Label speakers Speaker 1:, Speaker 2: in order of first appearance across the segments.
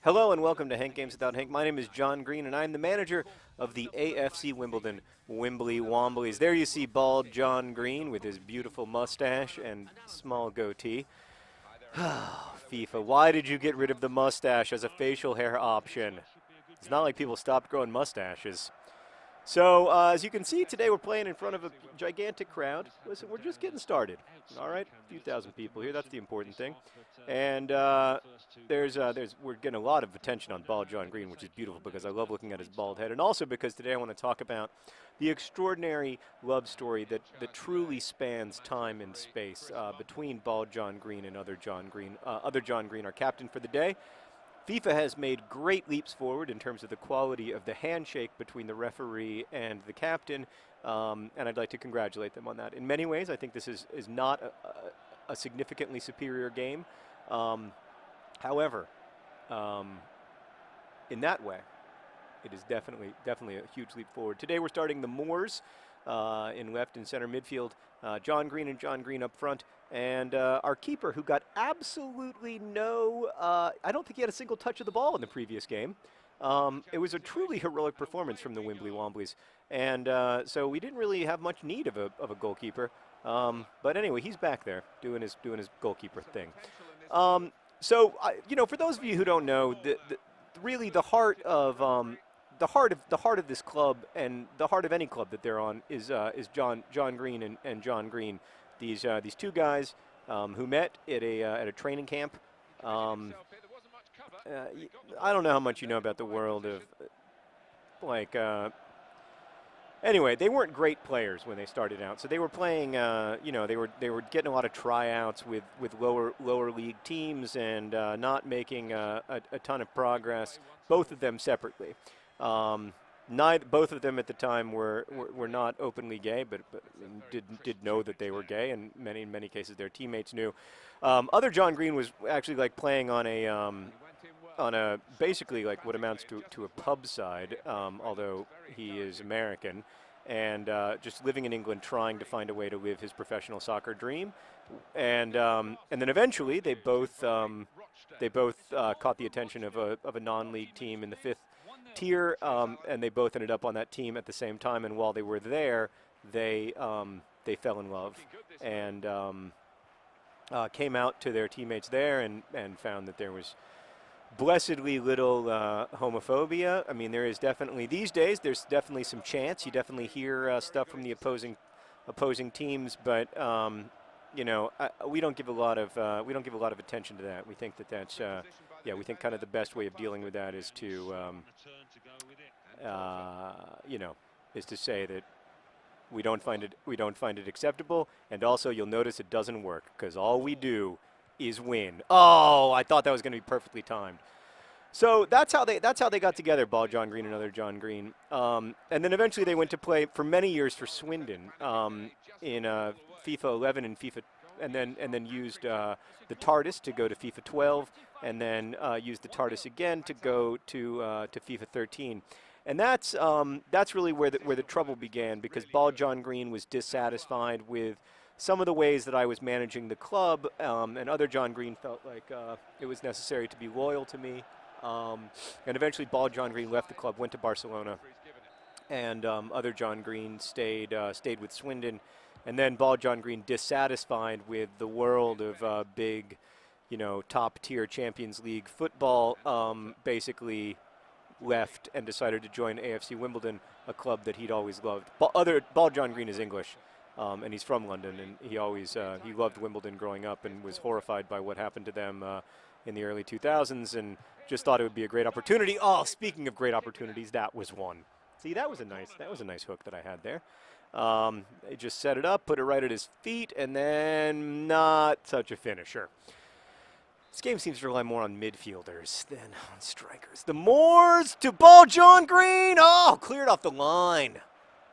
Speaker 1: Hello and welcome to Hank Games Without Hank. My name is John Green and I'm the manager of the AFC Wimbledon Wimbly Womblys. There you see bald John Green with his beautiful mustache and small goatee. FIFA, why did you get rid of the mustache as a facial hair option? It's not like people stopped growing mustaches. So, as you can see, today we're playing in front of a gigantic crowd. Listen, we're just getting started, all right? A few thousand people here, that's the important thing. And we're getting a lot of attention on bald John Green, which is beautiful because I love looking at his bald head. And also because today I want to talk about the extraordinary love story that truly spans time and space between bald John Green and other John Green, our captain for the day. FIFA has made great leaps forward in terms of the quality of the handshake between the referee and the captain, and I'd like to congratulate them on that. In many ways, I think this is not a significantly superior game. However, in that way, it is definitely a huge leap forward. Today we're starting the Moors in left and center midfield, John Green and John Green up front, and our keeper, who got absolutely no, I don't think he had a single touch of the ball in the previous game. It was a truly heroic performance from the Wimbly Womblys, and so we didn't really have much need of a goalkeeper. But anyway, he's back there doing his goalkeeper thing. So for those of you who don't know, really the heart of this club and the heart of any club that they're on is John Green and John Green. These two guys who met at a training camp. I don't know how much you know about the world of anyway, they weren't great players when they started out. So they were playing they were getting a lot of tryouts with lower league teams and not making a ton of progress, both of them separately. Both of them at the time were not openly gay, but did know that they were gay, and in many cases their teammates knew. Other John Green was actually playing on a basically what amounts to a pub side, although he is American, and just living in England, trying to find a way to live his professional soccer dream, and then eventually they both caught the attention of a non-league team in the fifth tier, and they both ended up on that team at the same time. And while they were there, they fell in love and came out to their teammates there and found that there was blessedly little homophobia. I mean, there is definitely these days. There's definitely some chance. You definitely hear stuff from the opposing teams, but we don't give a lot of attention to that. We think that's we think kind of the best way of dealing with that is to is to say that we don't find it acceptable, and also you'll notice it doesn't work because all we do is win. Oh, I thought that was going to be perfectly timed. So that's how they got together, bald John Green and other John Green, and then eventually they went to play for many years for Swindon in FIFA 11 and FIFA, and then used the TARDIS to go to FIFA 12, and then used the TARDIS again to go to FIFA 13. And that's really where the trouble began, because bald John Green was dissatisfied with some of the ways that I was managing the club, and other John Green felt like it was necessary to be loyal to me. And eventually bald John Green left the club, went to Barcelona, and other John Green stayed with Swindon. And then bald John Green, dissatisfied with the world of big, top-tier Champions League football, basically left and decided to join AFC Wimbledon, a club that he'd always loved. Bald John Green is English, and he's from London, and he loved Wimbledon growing up and was horrified by what happened to them in the early 2000s, and just thought it would be a great opportunity. Oh, speaking of great opportunities, that was one. See, that was a nice hook that I had there. They just set it up, put it right at his feet, and then not such a finisher. This game seems to rely more on midfielders than on strikers. The Moors to ball John Green. Oh, cleared off the line.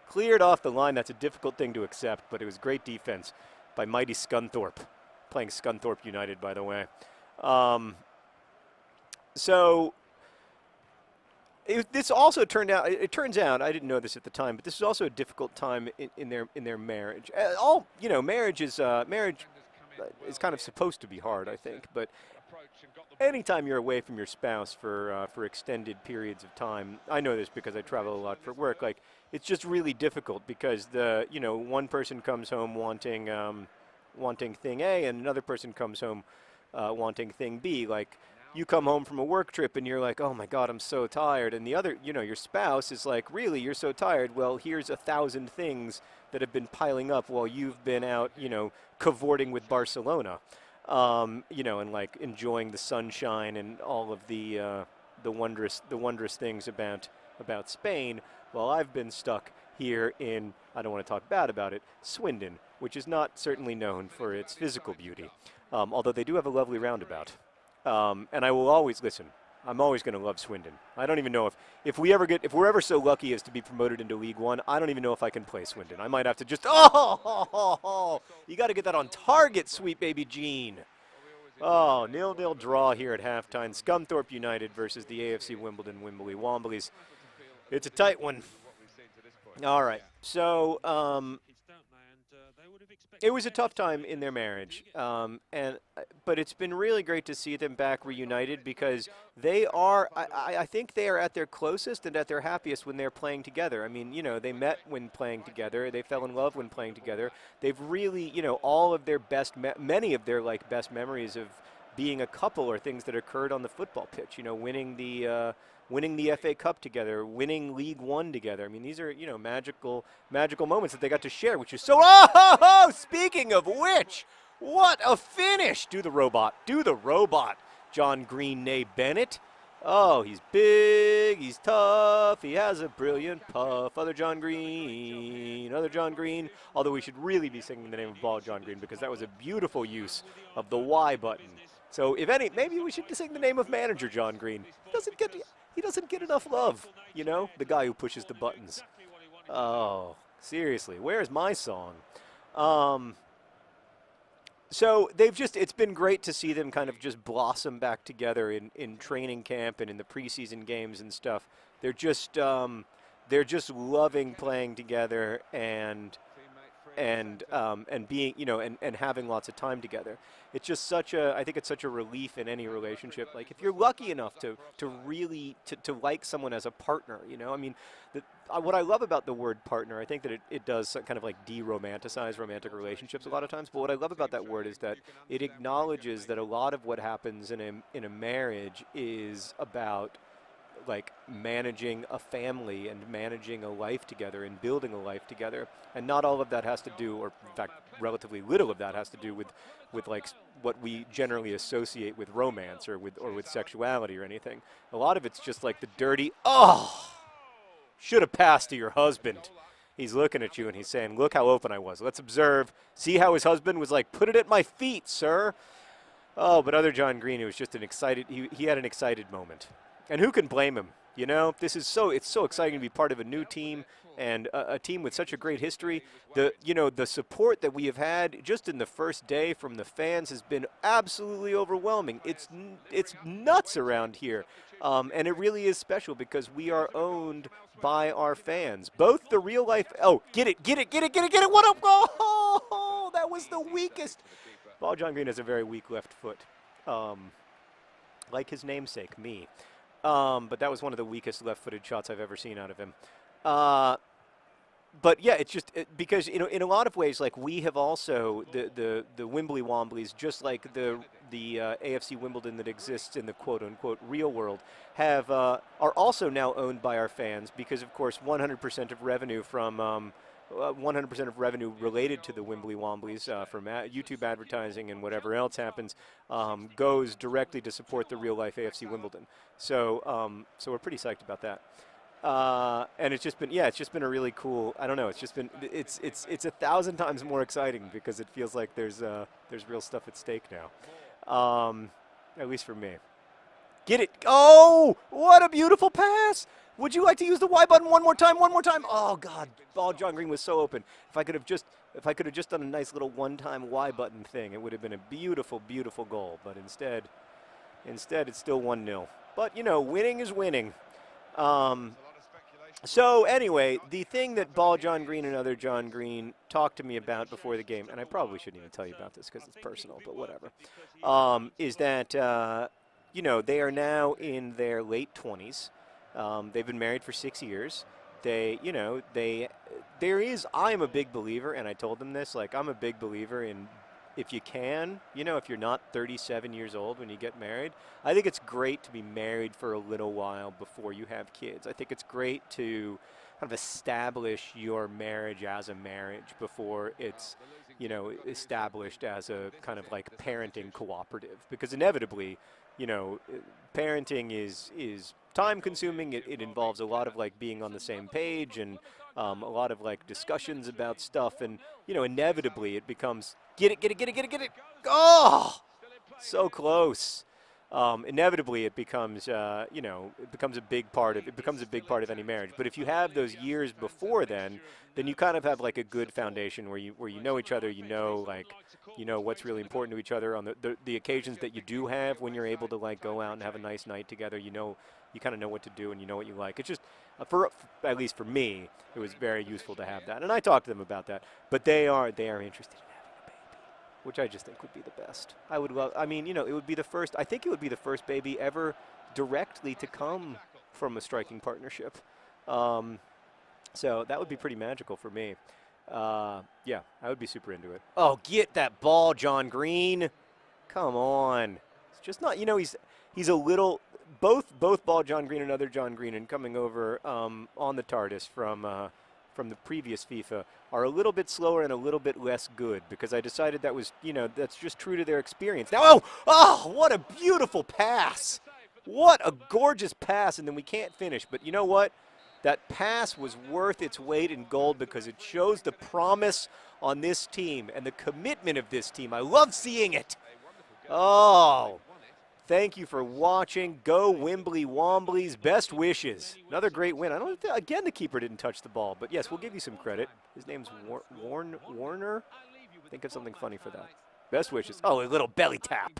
Speaker 1: Cleared off the line. That's a difficult thing to accept, but it was great defense by mighty Scunthorpe. Playing Scunthorpe United, by the way. This also turned out. It turns out, I didn't know this at the time, but this is also a difficult time in their marriage. Marriage is kind of supposed to be hard, I think. But anytime you're away from your spouse for extended periods of time, I know this because I travel a lot for work. Like, it's just really difficult because one person comes home wanting thing A, and another person comes home wanting thing B. Like, you come home from a work trip and you're like, oh my God, I'm so tired. And the other, your spouse is like, really, you're so tired? Well, here's 1,000 things that have been piling up while you've been out, cavorting with Barcelona, and like enjoying the sunshine and all of the wondrous things about Spain. While I've been stuck here in, I don't want to talk bad about it, Swindon, which is not certainly known for its physical beauty, although they do have a lovely roundabout. And I will always listen. I'm always going to love Swindon. I don't even know if we're ever so lucky as to be promoted into League One, I don't even know if I can play Swindon. I might have to just, you got to get that on target, sweet baby Jean. Oh, 0-0 draw here at halftime. Scunthorpe United versus the AFC Wimbledon Womblys. It's a tight one. All right. So, it was a tough time in their marriage, but it's been really great to see them back reunited because they are, I think they are at their closest and at their happiest when they're playing together. I mean, they met when playing together. They fell in love when playing together. They've really, all of their many of their best memories of being a couple are things that occurred on the football pitch. Winning the FA Cup together, winning League One together. I mean, these are, magical moments that they got to share, which is so, speaking of which, what a finish. Do the robot. John Green, nay Bennett. Oh, he's big, he's tough, he has a brilliant puff. Other John Green. Although we should really be singing the name of ball John Green because that was a beautiful use of the Y button. So if any, maybe we should sing the name of manager John Green. He doesn't get enough love, the guy who pushes the buttons. Oh, seriously, where's my song? So it's been great to see them kind of just blossom back together in training camp and in the preseason games and stuff. They're just loving playing together and being, and having lots of time together. It's just I think it's such a relief in any relationship. Like, if you're lucky enough to really like someone as a partner, I mean, what I love about the word partner, I think that it does kind of like de-romanticize romantic relationships a lot of times. But what I love about that word is that it acknowledges that a lot of what happens in a marriage is about like managing a family and managing a life together and building a life together, and not all of that has to do, or in fact relatively little of that has to do with like what we generally associate with romance or with sexuality or anything. A lot of it's just like the dirty, should have passed to your husband. He's looking at you and he's saying, look how open I was. Let's observe. See how his husband was like, put it at my feet, sir. Oh, but other John Green, it was just he had an excited moment. And who can blame him? It's so exciting to be part of a new team and a team with such a great history. The support that we have had just in the first day from the fans has been absolutely overwhelming. It's nuts around here. And it really is special because we are owned by our fans. Both the real life, get it. What up? Oh, that was the weakest. Ball John Green has a very weak left foot. Like his namesake, me. But that was one of the weakest left-footed shots I've ever seen out of him. But yeah, it's just because in a lot of ways, like, we have also the Wimbly Womblys, just like the AFC Wimbledon that exists in the quote-unquote real world, are also now owned by our fans because, of course, 100% of revenue from 100% of revenue related to the Wimbly Womblys from YouTube advertising and whatever else happens goes directly to support the real-life AFC Wimbledon. So we're pretty psyched about that. And it's just been a really cool. I don't know. It's 1,000 times more exciting because it feels like there's real stuff at stake now. At least for me. Get it? Oh, what a beautiful pass! Would you like to use the Y button one more time? Oh God, ball John Green was so open. If I could have just done a nice little one-time Y button thing, it would have been a beautiful, beautiful goal. But instead it's still 1-0. But winning is winning. So anyway, the thing that Ball John Green and other John Green talked to me about before the game, and I probably shouldn't even tell you about this because it's personal, but whatever, is that they are now in their late 20s. They've been married for 6 years. I am a big believer, and I told them this, like, I'm a big believer in if you can, if you're not 37 years old when you get married, I think it's great to be married for a little while before you have kids. I think it's great to kind of establish your marriage as a marriage before it's, established as a kind of like parenting cooperative. Because inevitably, you know, parenting is time consuming. It involves a lot of like being on the same page and a lot of like discussions about stuff. And, inevitably it becomes get it, get it, get it, get it, get it. Oh, so close. Inevitably, it becomes it becomes a big part of any marriage. But if you have those years before then you kind of have like a good foundation where you know each other, what's really important to each other on the occasions that you do have when you're able to like go out and have a nice night together. You kind of know what to do and you know what you like. It's just for at least for me, it was very useful to have that. And I talked to them about that. But they are interested in having a baby, which I just think would be the best. I would love, I mean, it would be the first, I think it would be the first baby ever directly to come from a striking partnership. So that would be pretty magical for me. Yeah, I would be super into it. Oh, get that ball, John Green. Come on. It's just not, he's a little, both Ball John Green and other John Green and coming over on the TARDIS from the previous FIFA are a little bit slower and a little bit less good because I decided that was, that's just true to their experience. Now, what a beautiful pass. What a gorgeous pass, and then we can't finish. But you know what? That pass was worth its weight in gold because it shows the promise on this team and the commitment of this team. I love seeing it. Oh, thank you for watching. Go Wimbly Womblys. Best wishes. Another great win. I don't. Again, the keeper didn't touch the ball, but yes, we'll give you some credit. His name's Warner. Think of something funny for that. Best wishes. Oh, a little belly tap.